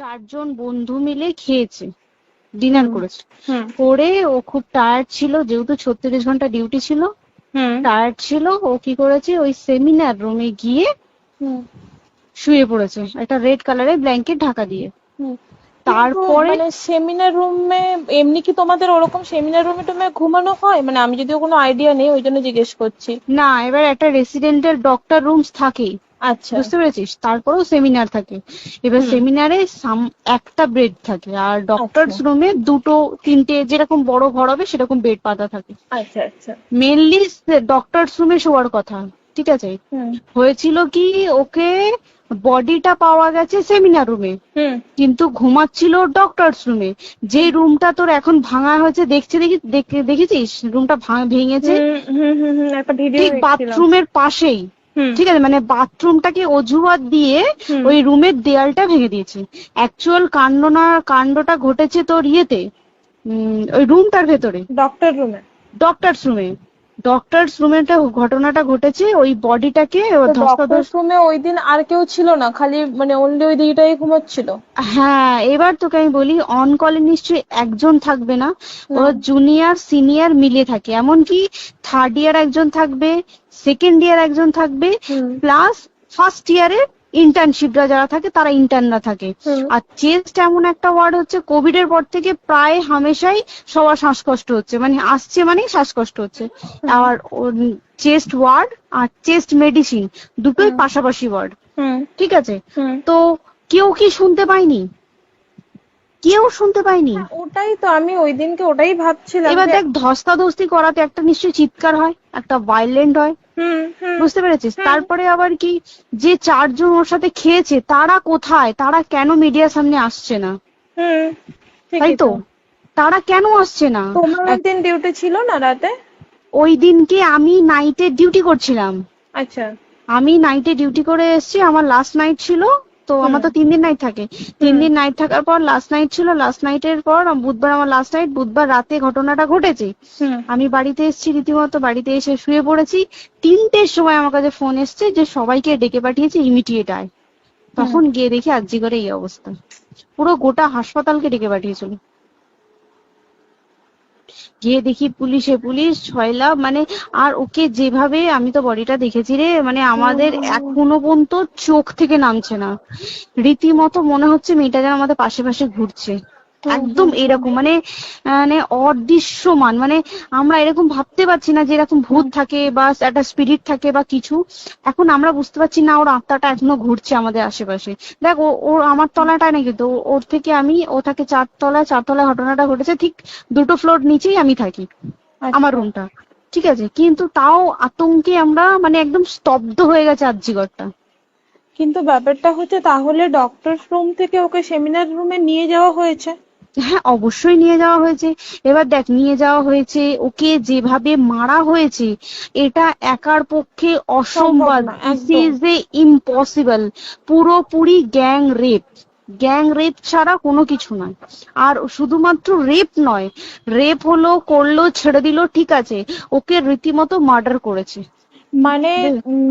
চারজন বন্ধু মিলে খেয়েছে, ডিনার করেছে। করে ও খুব টায়ার্ড ছিল, যেহেতু 36 ঘন্টা ডিউটি ছিল, টায়ার্ড ছিল। ও কি করেছে, ওই সেমিনার রুমে গিয়ে শুয়ে পড়েছে একটা রেড কালারের ব্ল্যাঙ্কেট ঢাকা দিয়ে। তারপরে মানে সেমিনার রুমে এমনি কি তোমাদের ওরকম সেমিনার রুমে টুমে ঘুমানো হয়? মানে আমি যদিও কোনো আইডিয়া নেই, ওই জন্য জিজ্ঞেস করছি। না, এবার একটা রেসিডেন্টের ডক্টর রুমস থাকেই, আচ্ছা, বুঝতে পেরেছিস? তারপরেও সেমিনার থাকে। এবার সেমিনারে একটা বেড থাকে, আর ডক্টরস রুমে 2-3টে যেরকম বড় ঘর হবে সেরকম বেড পাতা থাকে। আচ্ছা, আচ্ছা। মেনলি ডক্টরস রুমে শোয়ার কথা, ঠিক আছে? হয়েছিল কি, ওকে বডিটা পাওয়া গেছে সেমিনার রুমে, কিন্তু ঘুমাচ্ছিল ডক্টরস রুমে। যে রুমটা তোর এখন ভাঙা হয়েছে, দেখেছিস রুমটা ভেঙেছে, ঠিক বাথরুমের পাশেই, ঠিক আছে? মানে বাথরুমটাকে অজুহাত দিয়ে ওই রুমের দেয়ালটা ভেঙে দিয়েছে। অ্যাকচুয়াল কাণ্ডটা ঘটেছে তোর ইয়েতে, ওই রুমটার ভেতরে, ডক্টরস রুমে ঘটনাটা ঘটেছে। ওই বডিটাকে ডক্টরস রুমে ওই দিন আর কেউ ছিল না, খালি মানে অনলি ওই দিদিটাই ঘুমাচ্ছিল? হ্যাঁ, এবার তোকে আমি বলি, অন কলে নিশ্চয়ই একজন থাকবে না, ওরা জুনিয়র সিনিয়র মিলে থাকে। এমনকি থার্ড ইয়ার একজন থাকবে, সেকেন্ড ইয়ার একজন থাকবে, প্লাস ফার্স্ট ইয়ারের ইন্টার্নশিপরা যারা থাকে তারা ইন্টার্নরা থাকে। আর চেস্ট এমন একটা ওয়ার্ড হচ্ছে, কোভিড এর পর থেকে প্রায় হামেশাই সবার শ্বাসকষ্ট হচ্ছে, মানে আসছে মানে শ্বাসকষ্ট হচ্ছে। আর চেস্ট ওয়ার্ড আর চেস্ট মেডিসিন দুটোই পাশাপাশি ওয়ার্ড, ঠিক আছে? তো কেউ কি শুনতে পায়নি? কেউ শুনতে পায়নি। ওটাই তো আমি ওই দিনকে ওটাই ভাবছিলাম। এবার দেখ, ধস্তাধস্তি করাতে একটা নিশ্চয়ই চিৎকার হয়, একটা ভায়োলেন্ট হয়, বুঝতে পেরেছিস? তারপরে আবার কি, যে চারজন ওর সাথে খেয়েছে তারা কোথায়, তারা কেন মিডিয়ার সামনে আসছে না? তাই তো, তারা কেন আসছে না? তোমার ওই দিন ডিউটি ছিল না রাতে? ওই দিনকে আমি নাইটে ডিউটি করছিলাম। আচ্ছা। আমি নাইটে ডিউটি করে এসেছি, আমার লাস্ট নাইট ছিল। তো আমার তো 3 দিন নাইট থাকে, 3 দিন নাইট থাকার পর লাস্ট নাইট ছিল। লাস্ট নাইটের পর বুধবার আমার লাস্ট নাইট, বুধবার রাতে ঘটনাটা ঘটেছে। আমি বাড়িতে এসেছি, রীতিমতো বাড়িতে এসে শুয়ে পড়েছি। 3টের সময় আমার কাছে ফোন এসছে যে সবাইকে ডেকে পাঠিয়েছে, ইমিডিয়েট আয়। তখন গিয়ে দেখি আরজি করে এই অবস্থা, পুরো গোটা হাসপাতালকে ডেকে পাঠিয়েছিল। গিয়ে দেখি পুলিশ ছয়লা, মানে আর ওকে যেভাবে, আমি তো বডিটা দেখেছি রে, মানে আমাদের এখনো পর্যন্ত চোখ থেকে নামছে না। রীতিমতো মনে হচ্ছে মেয়েটা যেন আমাদের পাশে পাশে ঘুরছে, একদম এরকম, মানে মানে অদৃশ্যমান। মানে আমরা এরকম ভাবতে পারছি না যে এরকম ভূত থাকে বা একটা স্পিরিট থাকে বা কিছু। এখন আমরা বুঝতে পারছি না, ওর আত্মাটা এখনো ঘুরছে আমাদের আশেপাশে। দেখ, ও আমার তলাটায় না, কিন্তু ওর থেকে ও থাকে 4তলায় ঘটনাটা ঘটেছে, ঠিক 2টো ফ্লোর নিচেই আমি থাকি, আমার রুমটা, ঠিক আছে? কিন্তু তাও আতঙ্কে আমরা মানে একদম স্তব্ধ হয়ে গেছে আরজিগরটা। কিন্তু ব্যাপারটা হচ্ছে, তাহলে ডক্টরস রুম থেকে ওকে সেমিনার রুমে নিয়ে যাওয়া হয়েছে? হ্যাঁ, অবশ্যই নিয়ে যাওয়া হয়েছে। এবার দেখ, নিয়ে যাওয়া হয়েছে, ওকে যেভাবে মারা হয়েছে এটা একার পক্ষে অসম্ভব, দিস ইজ এ ইম্পসিবল। পুরোপুরি গ্যাং রেপ ছাড়া কোনো কিছু নয়। আর শুধুমাত্র রেপ নয়, রেপ হলো, করলো, ছেড়ে দিল, ঠিক আছে, ওকে রীতিমতো মার্ডার করেছে। মানে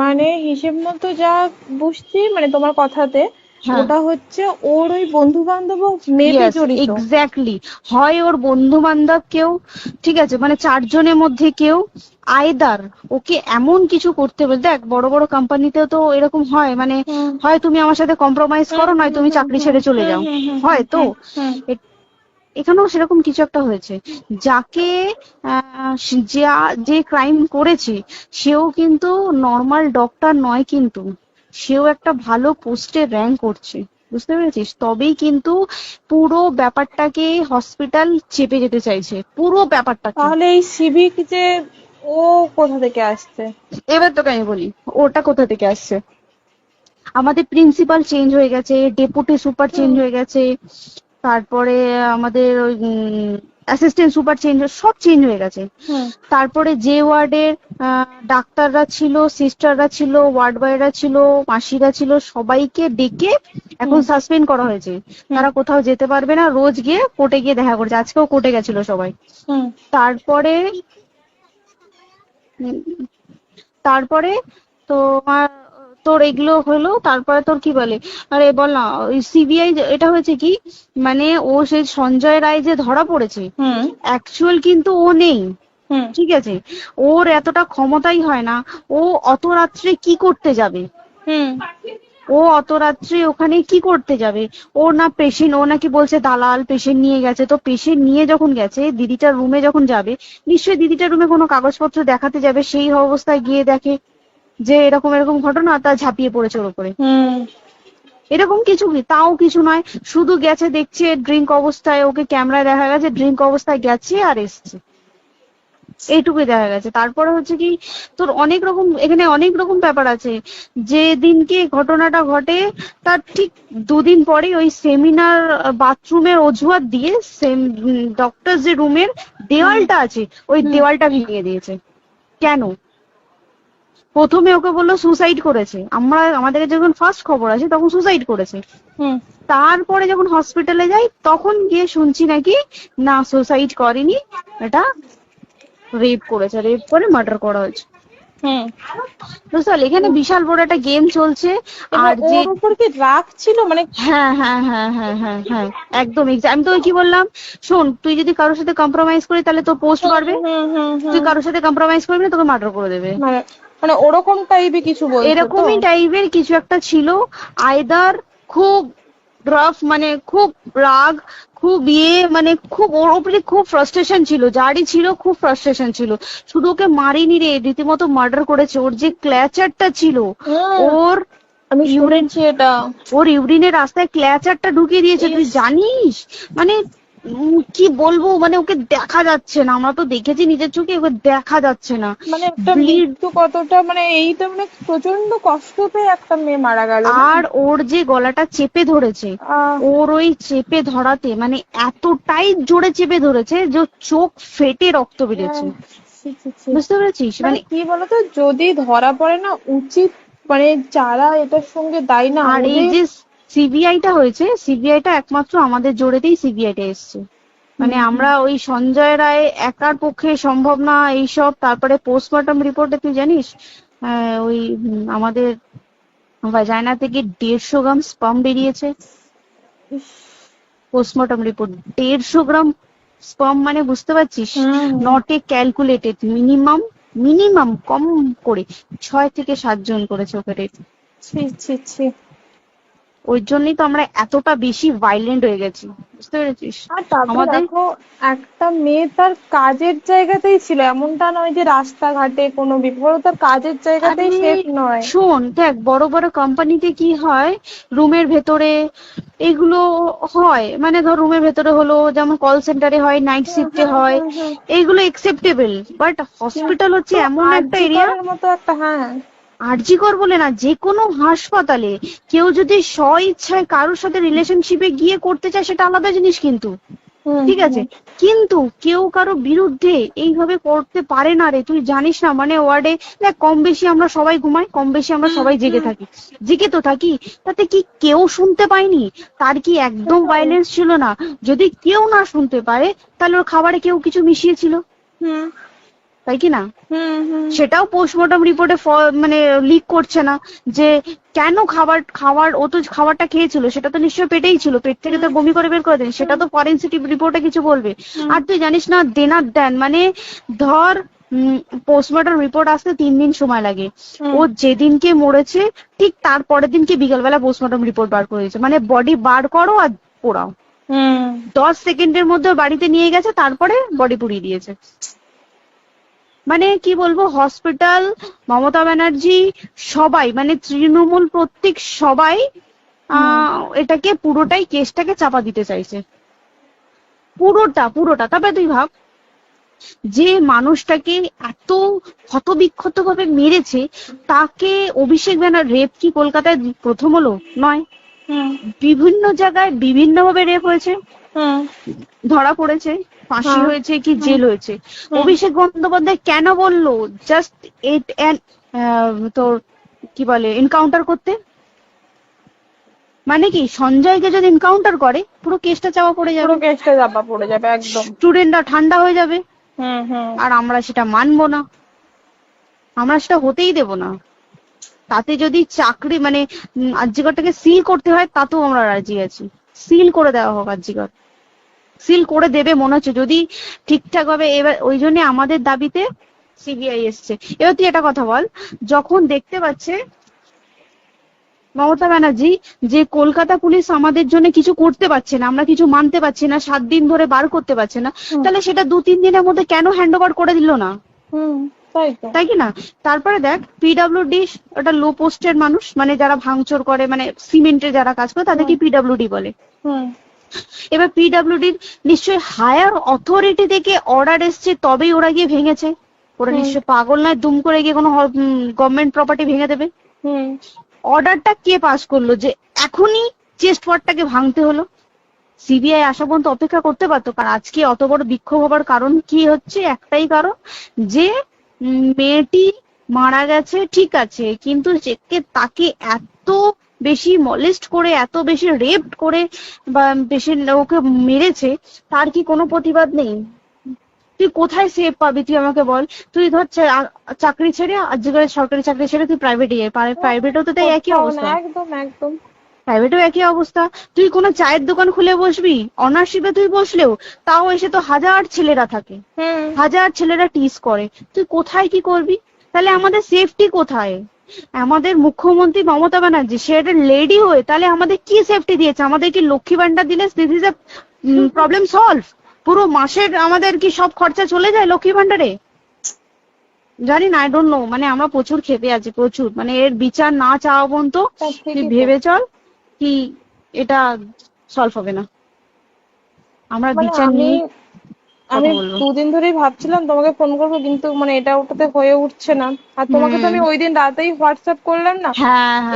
মানে হিসেব মতো যা বুঝছি, মানে তোমার কথাতে, ওটা হচ্ছে ওর ওই বন্ধু বান্ধব মেবি জড়িত। এক্স্যাক্টলি, হয় ওর বন্ধু বান্ধব কেউ, ঠিক আছে, মানে 4জনের মধ্যে কেউ, আইদার ওকে এমন কিছু করতে বলে। দেখ, বড় বড় কোম্পানিতেও তো এরকম হয়, মানে হয় তুমি আমার সাথে কম্প্রোমাইজ করো, নয় তুমি চাকরি ছেড়ে চলে যাও, হয় তো। এখানেও সেরকম কিছু একটা হয়েছে। যাকে যে ক্রাইম করেছে সেও কিন্তু নর্মাল ডক্টর নয়, কিন্তু সেও একটা ভালো পোস্টে র্যাঙ্ক করছে, বুঝতে পেরেছিস? তবেই কিন্তু পুরো ব্যাপারটাকে হসপিটাল চেপে যেতে চাইছে, পুরো ব্যাপারটা। তাহলে এই সিভিক যে ও কোথা থেকে আসছে? এবার তোকে আমি বলি ওটা কোথা থেকে আসছে। আমাদের প্রিন্সিপাল চেঞ্জ হয়ে গেছে, ডেপুটি সুপার চেঞ্জ হয়ে গেছে, তারপরে আমাদের ওই অ্যাসিস্ট্যান্ট সুপার সব চেঞ্জ হয়ে গেছে। তারপরে যে ওয়ার্ডের ডাক্তাররা ছিল, সিস্টাররা ছিল, ওয়ার্ড বয়রা ছিল, মাসিরা ছিল, সবাইকে ডেকে এখন সাসপেন্ড করা হয়েছে। তারা কোথাও যেতে পারবে না, রোজ গিয়ে কোর্টে গিয়ে দেখা করছে। আজকেও কোর্টে গেছিল সবাই। তারপরে তারপরে তোমার তোর এগুলো হলো, তারপরে তোর কি বলে, আরে বল না, ওই সিবিআই এটা হয়েছে কি, মানে ও সেই সঞ্জয় রায় যে ধরা পড়েছে, হুম অ্যাকচুয়াল কিন্তু ও নেই, হুম ঠিক আছে, ওর এতটা ক্ষমতাই হয় না, ও অত রাত্রে কি করতে যাবে, হুম ও অত রাত্রে ওখানে কি করতে যাবে, ও না পেশেন্ট, ও নাকি বলছে দালাল পেশেন্ট নিয়ে গেছে, তো পেশেন্ট নিয়ে যখন গেছে দিদিটার রুমে যখন যাবে, নিশ্চয়ই দিদিটার রুমে কোনো কাগজপত্র দেখাতে যাবে, সেই অবস্থায় গিয়ে দেখে যে এরকম এরকম ঘটনা, তা ঝাঁপিয়ে পড়েছে ওর উপরে, হুম এরকম কিছু কি, তাও কিছু নয়, শুধু গেছে দেখছে ড্রিঙ্ক অবস্থায়, ওকে ক্যামেরায় দেখা গেছে ড্রিঙ্ক অবস্থায় গেছে আর এসছে, এইটুকুই দেখা গেছে। তারপরে হচ্ছে কি, তোর অনেক রকম এখানে অনেক রকম ব্যাপার আছে, যে দিনকে ঘটনাটা ঘটে তার ঠিক দুদিন পরে ওই সেমিনার বাথরুমের অজুহাত দিয়ে ডক্টর যে রুমের দেওয়ালটা আছে ওই দেওয়ালটা ভেঙে দিয়েছে। কেন? প্রথমে ওকে বললো সুসাইড করেছে, আমাদের যখন ফার্স্ট খবর আছে তখন সুসাইড করেছে, হুম তারপরে যখন হসপিটালে যাই তখন গিয়ে শুনছি নাকি না সুসাইড করেনি, এটা রেপ করেছে, রেপ করে মার্ডার করা হয়েছে। হুম বুঝতে পারলি, এখানে বিশাল বড় একটা গেম চলছে। আর এবার যে ওর উপর কি রাগ ছিল মানে? হ্যাঁ হ্যাঁ হ্যাঁ হ্যাঁ হ্যাঁ হ্যাঁ একদম আমি তোকে কি বললাম, শোন, তুই যদি কারোর সাথে কম্প্রোমাইজ করি তাহলে তোর পোস্ট বাড়বে, হুম হুম তুই হুম কারোর সাথে কম্প্রোমাইজ করবি না তোকে মার্ডার করে দেবে, মানে মানে ওরকম টাইপের কিছু বলছো তো? এরকমই টাইপের কিছু একটা ছিল। আইদার খুব রাফ, মানে খুব রাগ, খুব মানে খুব ওর উপরে খুব ফ্রাস্ট্রেশন ছিল, যারই ছিল খুব ফ্রাস্ট্রেশন ছিল, শুধু ওকে মারিনি রে, রীতিমতো মার্ডার করেছে। ওর যে ক্ল্যাচারটা ছিল, হুম, ওর আমি ইউরিন, শুনেছি এটা। ওর ইউরিনের রাস্তায় ক্ল্যাচারটা ঢুকিয়ে দিয়েছে, তুই ইস, জানিস? মানে কি বলবো, মানে ওকে দেখা যাচ্ছে না, আমরা তো দেখেছি নিজের চোখে, ওকে দেখা যাচ্ছে না, মানে একটা ব্লিড। মৃত্যু কতটা, মানে এই তো মানে প্রচন্ড কষ্ট পেয়ে একটা মেয়ে মারা গেল না? আর ওর যে গলাটা চেপে ধরেছে, আহ ওর ওই চেপে ধরাতে মানে এতটাই জোরে চেপে ধরেছে যে ওর চোখ ফেটে রক্ত বেরিয়েছে, ছি, ছি, ছি। বুঝতে পেরেছিস? মানে মানে কি বলতো, যদি ধরা পড়ে না, উচিত মানে যারা এটার সঙ্গে দায়ী না আর এই ওদের। যে সিবিআইটা হয়েছে, সিবিআইটা একমাত্র আমাদের জোরেতেই সিবিআইটা এসছে, মানে আমরা ওই সঞ্জয় রায় একার পক্ষে সম্ভব না এইসব। তারপরে পোস্টমর্টম রিপোর্টে তুই জানিস ওই আমাদের ভাজাইনা থেকে 150 গ্রাম স্পার্ম বেরিয়েছে, পোস্টমর্টম রিপোর্ট 150 গ্রাম স্পার্ম, মানে বুঝতে পারছিস? Hmm not a calculated, minimum minimum কম করে 6 থেকে 7 জন করেছে অপারেট। ছি ছি ছি। ওই জন্যই তো আমরা এতটা বেশি ভাইলেন্ট হয়ে গেছি, বুঝতে পেরেছিস? আর তারপর আমাদের দেখো, একটা মেয়ে তার কাজের জায়গাতেই ছিল, এমনটা নয় যে রাস্তাঘাটে কোনো বিপদ, তার কাজের জায়গাতেই আরে সেফ নয়। শোন, দেখ বড় বড় কোম্পানিতে কি হয়, রুমের ভেতরে এগুলো হয়, মানে ধর রুমের ভেতরে হলো, যেমন কল সেন্টারে হয়, নাইট শিফটে হয়, হুম। এইগুলো একসেপ্টেবল, বাট হসপিটাল হচ্ছে তো এমন একটা আরজি এরিয়া। করের মতো একটা, হ্যাঁ। আরজিকর বলে না, যে কোনো হাসপাতালে কেউ যদি স্ব ইচ্ছায় কারোর সাথে রিলেশনশিপে গিয়ে করতে চায় সেটা আলাদা জিনিস, কিন্তু হুম ঠিক আছে, কিন্তু কেউ কারো বিরুদ্ধে এইভাবে করতে পারে না রে, তুই জানিস না, মানে ওয়ার্ডে দেখ কম বেশি আমরা সবাই ঘুমাই, কম বেশি আমরা সবাই জেগে থাকি, জেগে তো থাকি, তাতে কি কেউ শুনতে পায়নি? তার কি একদম ভায়োলেন্স ছিল না? যদি কেউ না শুনতে পারে তাহলে ওর খাবারে কেউ কিছু মিশিয়েছিল, হুম তাই কি না? হুম হুম সেটাও পোস্টমর্টম রিপোর্টে মানে লিক করছে না, যে কেন খাবার ও তো খাবারটা খেয়েছিল, সেটা তো নিশ্চয়ই পেটেই ছিল, পেট থেকে তো বমি করে বের করে দেন, সেটা তো ফরেনসিক রিপোর্টে কিছু বলবে। আর তুই জানিস না, দেনার দেন, মানে ধর পোস্টমর্টম রিপোর্ট আসতে 3 দিন সময় লাগে, ও যেদিনকে মরেছে ঠিক তার পরের দিনকে বিকালবেলা পোস্টমর্টম রিপোর্ট বার করে দিয়েছে, মানে বডি বার করো আর পোড়াও, হুম 10 সেকেন্ডের মধ্যে ওর বাড়িতে নিয়ে গেছে, তারপরে বডি পুড়িয়ে দিয়েছে। মানে কি বলবো, হসপিটাল, মমতা ব্যানার্জি, সবাই মানে তৃণমূল প্রত্যেক সবাই এটাকে পুরোটাই কেসটাকে চাপা দিতে চাইছে, পুরোটা। তবে তুই ভাব, যে মানুষটাকে এত ক্ষতবিক্ষত ভাবে মেরেছে, তাকে অভিষেক ব্যানার, রেপ কি কলকাতায় প্রথম হলো? নয়, হুম বিভিন্ন জায়গায় বিভিন্ন ভাবে রেপ হয়েছে, হুম ধরা পড়েছে, ফাঁসি হয়েছে কি জেল হয়েছে। অভিষেক বন্দ্যোপাধ্যায় কেন বললো জাস্ট তোর কি বলে এনকাউন্টার করতে? মানে কি সঞ্জয়কে যদি এনকাউন্টার করে পুরো কেসটা চাপা পড়ে যাবে, পুরো কেসটা চাপা পড়ে যাবে একদম। স্টুডেন্টরা ঠান্ডা হয়ে যাবে, হুম হুম আর আমরা সেটা মানবো না, আমরা সেটা হতেই দেব না। তাতে যদি চাকরি মানে আরজিকরটাকে সিল করতে হয় তাতেও আমরা রাজি আছি, সিল করে দেওয়া হোক আরজিকর, সিল করে দেবে মনে হচ্ছে যদি ঠিকঠাক ভাবে। এবার ওই জন্য আমাদের দাবিতে সিবিআই এসছে। এবার তুই একটা কথা বল, যখন দেখতে পাচ্ছে মমতা ব্যানার্জি যে কলকাতা পুলিশ আমাদের জন্য কিছু করতে পারছে না, আমরা কিছু মানতে পারছি না, 7 দিন ধরে বার করতে পারছে না, তাহলে সেটা 2-3 দিনের মধ্যে কেন হ্যান্ড ওভার করে দিল না? তাই কি না? তারপরে দেখ পিডব্লিউডি ওটা লো পোস্টের মানুষ, মানে যারা ভাঙচুর করে, মানে সিমেন্টের যারা কাজ করে তাদেরকে পিডব্লিউডি বলে। এবার পিডব্লিউডির নিশ্চয়ই হায়ার অথরিটি থেকে অর্ডার এসছে তবেই ওরা গিয়ে ভেঙেছে। ওরা নিশ্চয়ই পাগল নয় দুম করে গিয়ে কোনো গভর্নমেন্ট প্রপার্টি ভেঙে দেবে। অর্ডারটা কে পাস করলো যে এখনই চেস্ট ওয়ার্ডটাকে ভাঙতে হলো? সিবিআই আসা পর্যন্ত অপেক্ষা করতে পারতো। কারণ আজকে অত বড় বিক্ষোভ হবার কারণ কি হচ্ছে? একটাই কারণ, যে মেয়েটি মারা গেছে ঠিক আছে, কিন্তু তাকে এত বেশি মলেস্ট করে, এত বেশি রেপ করে বা বেশি ওকে মেরেছে, তার কি কোনো প্রতিবাদ নেই? তুই কোথায় সেফ পাবি তুই আমাকে বল? তুই ধর চাকরি ছেড়ে, আজকের সরকারি চাকরি ছেড়ে তুই প্রাইভেটে যাই, প্রাইভেটও তো তাই একই অবস্থা। একদম একদম প্রাইভেটেও একই অবস্থা। তুই কোনো চায়ের দোকান খুলে বসবি, অনারশিপে তুই বসলেও তাও এসে তো হাজার ছেলেরা থাকে, হাজার ছেলেরা টিস করে, তুই কোথায় কি করবি? তাহলে আমাদের সেফটি কোথায়? আমাদের মুখ্যমন্ত্রী মমতা ব্যানার্জি সে একটা লেডি হয়ে তাহলে আমাদের কি সেফটি দিয়েছে? আমাদের কি লক্ষ্মী ভান্ডার দিলে this is a problem solve? পুরো মাসের আমাদের কি সব খরচা চলে যায় লক্ষ্মী ভান্ডারে? জানি না, আই ডোন্ট নো। মানে আমরা প্রচুর ক্ষেপে আছি, প্রচুর। মানে এর বিচার না চাওয়া পর্যন্ত তুই ভেবে চল কি এটা সলভ হবে না। আমরা বিচার নিয়ে আমি 2 দিন ধরেই ভাবছিলাম তোমাকে ফোন করবো, কিন্তু মানে এটা ওটাতে হয়ে উঠছে না। আর তোমাকে তো আমি ওই দিন রাতেই হোয়াটসঅ্যাপ করলাম না,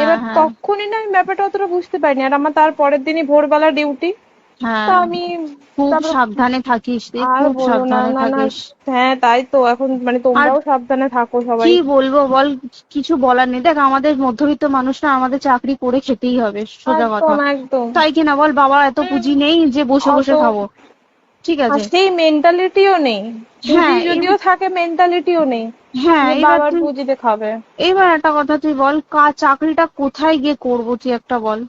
এবার তখনই না আমি ব্যাপারটা অতটা বুঝতে পারিনি। আর আমার তার পরের দিনই ভোরবেলা ডিউটি, তা আমি খুব সাবধানে থাকিস, খুব সাবধানে থাকিস। হ্যাঁ তাই তো, এখন মানে তোমরাও সাবধানে থাকো সবাই। কি বলবো বল, কিছু বলার নেই। দেখ আমাদের মধ্যবিত্ত মানুষরা আমাদের চাকরি করে খেতেই হবে, সোজা কথা, তাই কিনা বল? বাবা এত পুঁজি নেই যে বসে বসে খাবো, ঠিক আছে? সেই মেন্টালিটিও নেই, যদিও থাকে মেন্টালিটিও নেই। হ্যাঁ বাবার পুঁজিতে খাবে। এবার একটা কথা তুই বল, চাকরিটা কোথায় গিয়ে করবো তুই একটা বল?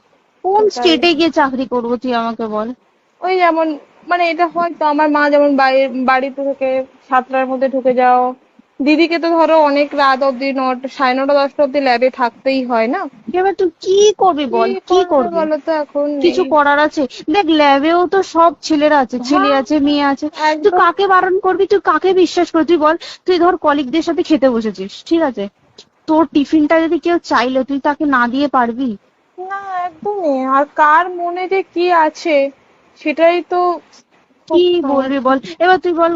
কোন স্টেটে গিয়ে চাকরি করবো তুই আমাকে বল? ওই যেমন মানে এটা হয়তো আমার মা যেমন বাড়িতে থেকে 7টার মধ্যে ঢুকে যাও, দিদিকে তো ধরো অনেক রাত অব্দি 9:30-10টা অব্দি ল্যাবে থাকতেই হয় না। এবার তুই কি করবি বল? কি করবি বলো তো? এখন কিছু করার আছে? দেখ ল্যাবেও তো সব ছেলেরা আছে, ছেলে আছে মেয়ে আছে, তুই কাকে বারণ করবি? তুই কাকে বিশ্বাস করবি? তুই বল, তুই ধর কলিগদের সাথে খেতে বসেছিস, ঠিক আছে, তোর টিফিনটা যদি কেউ চাইলো তুই তাকে না দিয়ে পারবি? না একদমই। আর কার মনে যে কি আছে সেটাই তো কি বলবি বল? এবার তুই বল,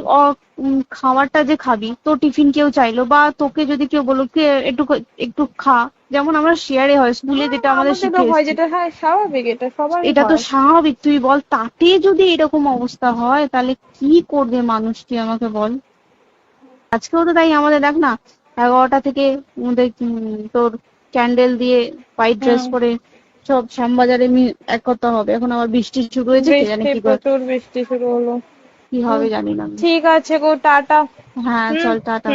খাবারটা যে খাবি, তোর টিফিন কেউ চাইলো বা তোকে যদি কেউ বললো একটু একটু খা, যেমন আমরা শেয়ারে হয় স্কুলে যেটা আমাদের শিখে এসেছি, স্বাভাবিক, এটা সবার, এটা তো স্বাভাবিক। তুই বল, তাতে যদি এরকম অবস্থা হয় তাহলে কি করবে মানুষ তুই আমাকে বল? আজকেও তো তাই আমাদের দেখ না, 11টা থেকে আমাদের তোর ক্যান্ডেল দিয়ে হোয়াইট ড্রেস পরে সব শ্যামবাজারে একতা হবে। এখন আবার বৃষ্টি শুরু হয়েছে, কে জানে কি প্রচুর বৃষ্টি শুরু হলো, কি হবে জানি না। ঠিক আছে গো, টাটা। হ্যাঁ চল টাটা।